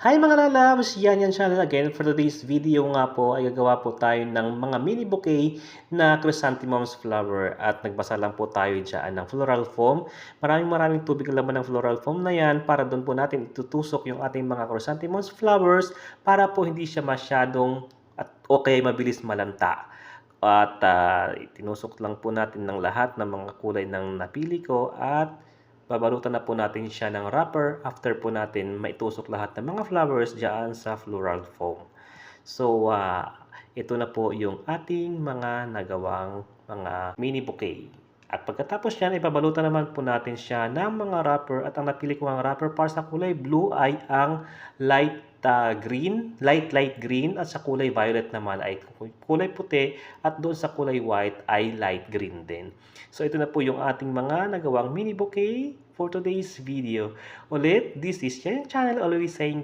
Hi mga lalabs! Yan channel again. For today's video nga po ay gagawa po tayo ng mga mini bouquet na chrysanthemums flower at nagbasa lang po tayo dyan ng floral foam. Maraming tubig ang laman ng floral foam na yan para doon po natin itutusok yung ating mga chrysanthemums flowers para po hindi siya masyadong at okay mabilis malanta. At tinusok lang po natin ng lahat ng mga kulay ng napili ko at babalutan na po natin siya ng wrapper after po natin maitusok lahat ng mga flowers dyan sa floral foam. So, ito na po yung ating mga nagawang mga mini bouquet. At pagkatapos yan, ipabalutan naman po natin siya ng mga wrapper at ang napili ko ang wrapper para sa kulay blue ay ang light light green at sa kulay violet naman ay kulay puti at doon sa kulay white ay light green din. So ito na po yung ating mga nagawang mini bouquet for today's video. Ulit, this is your channel always saying